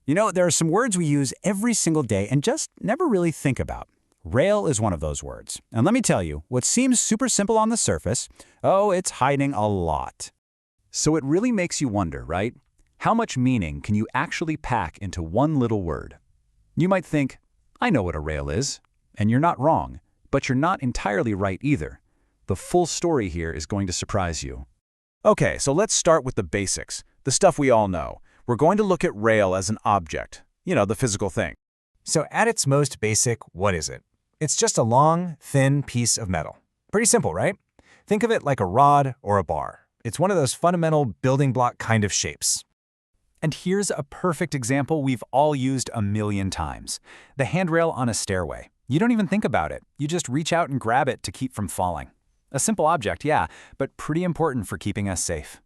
You know, there are some words we use every single day and just never really think about. Rail is one of those words. And let me tell you, what seems super simple on the surface, oh, it's hiding a lot. So it really makes you wonder, right? How much meaning can you actually pack into one little word? You might think, I know what a rail is, and you're not wrong, but you're not entirely right either. The full story here is going to surprise you. Okay, so let's start with the basics, the stuff we all know. We're going to look at rail as an object, the physical thing. So at its most basic, what is it? It's just a long, thin piece of metal. Pretty simple, right? Think of it like a rod or a bar. It's one of those fundamental building block kind of shapes. And here's a perfect example we've all used a million times. The handrail on a stairway. You don't even think about it. You just reach out and grab it to keep from falling. A simple object, yeah, but pretty important for keeping us safe.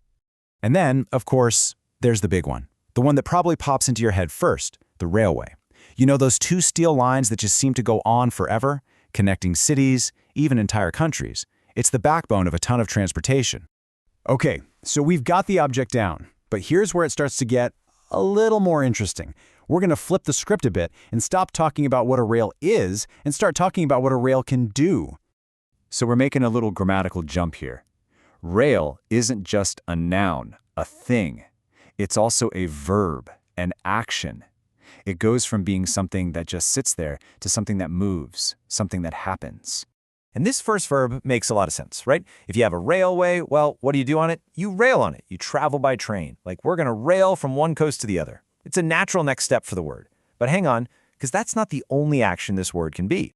And then, of course, there's the big one. The one that probably pops into your head first, the railway. You know those two steel lines that just seem to go on forever, connecting cities, even entire countries? It's the backbone of a ton of transportation. Okay, so we've got the object down, but here's where it starts to get a little more interesting. We're going to flip the script a bit and stop talking about what a rail is and start talking about what a rail can do. So we're making a little grammatical jump here. Rail isn't just a noun, a thing. It's also a verb, an action. It goes from being something that just sits there to something that moves, something that happens. And this first verb makes a lot of sense, right? If you have a railway, well, what do you do on it? You rail on it. You travel by train. Like we're going to rail from one coast to the other. It's a natural next step for the word. But hang on, because that's not the only action this word can be.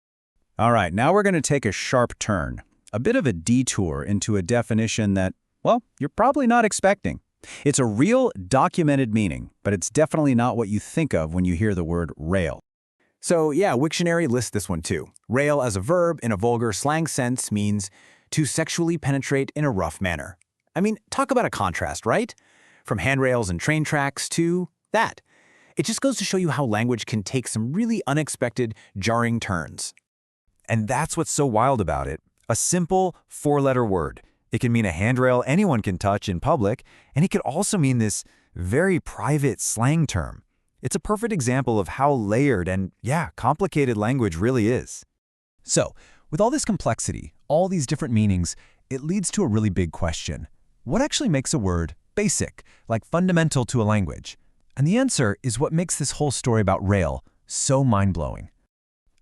All right, now we're going to take a sharp turn, a bit of a detour into a definition that, well, you're probably not expecting. It's a real documented meaning, but it's definitely not what you think of when you hear the word rail. So yeah, Wiktionary lists this one too. Rail as a verb in a vulgar slang sense means to sexually penetrate in a rough manner. I mean, talk about a contrast, right? From handrails and train tracks to that. It just goes to show you how language can take some really unexpected, jarring turns. And that's what's so wild about it. A simple four-letter word. It can mean a handrail anyone can touch in public, and it could also mean this very private slang term. It's a perfect example of how layered and, complicated language really is. So, with all this complexity, all these different meanings, it leads to a really big question. What actually makes a word basic, like fundamental to a language? And the answer is what makes this whole story about rail so mind-blowing.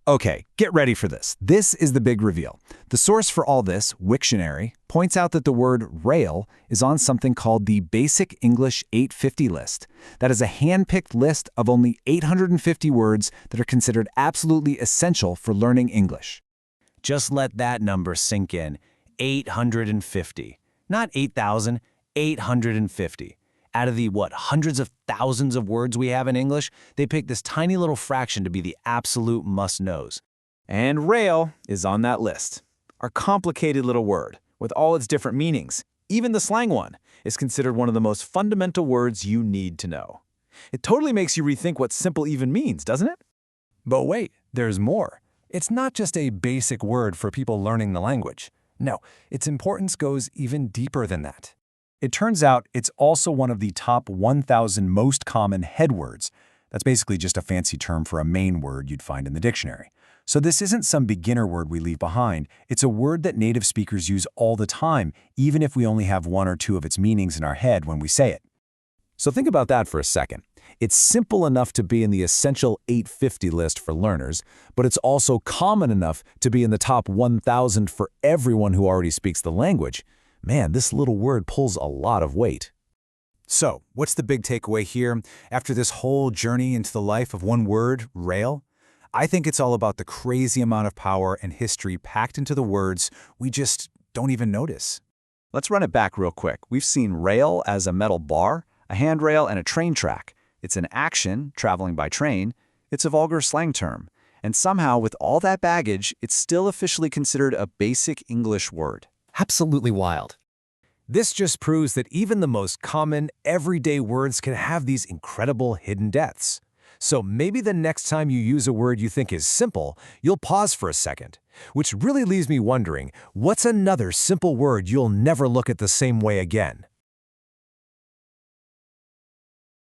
Okay, get ready for this. This is the big reveal. The source for all this, Wiktionary, points out that the word rail is on something called the Basic English 850 list. That is a hand-picked list of only 850 words that are considered absolutely essential for learning English. Just let that number sink in. 850. Not 8,000, 850. Out of the, hundreds of thousands of words we have in English, they pick this tiny little fraction to be the absolute must-knows. And rail is on that list. Our complicated little word, with all its different meanings, even the slang one, is considered one of the most fundamental words you need to know. It totally makes you rethink what simple even means, doesn't it? But wait, there's more. It's not just a basic word for people learning the language. No, its importance goes even deeper than that. It turns out it's also one of the top 1,000 most common head words. That's basically just a fancy term for a main word you'd find in the dictionary. So this isn't some beginner word we leave behind. It's a word that native speakers use all the time, even if we only have one or two of its meanings in our head when we say it. So think about that for a second. It's simple enough to be in the essential 850 list for learners, but it's also common enough to be in the top 1,000 for everyone who already speaks the language. Man, this little word pulls a lot of weight. So, what's the big takeaway here after this whole journey into the life of one word, rail? I think it's all about the crazy amount of power and history packed into the words we just don't even notice. Let's run it back real quick. We've seen rail as a metal bar, a handrail, and a train track. It's an action, traveling by train. It's a vulgar slang term. And somehow, with all that baggage, it's still officially considered a basic English word. Absolutely wild. This just proves that even the most common, everyday words can have these incredible hidden depths. So maybe the next time you use a word you think is simple, you'll pause for a second. Which really leaves me wondering, what's another simple word you'll never look at the same way again?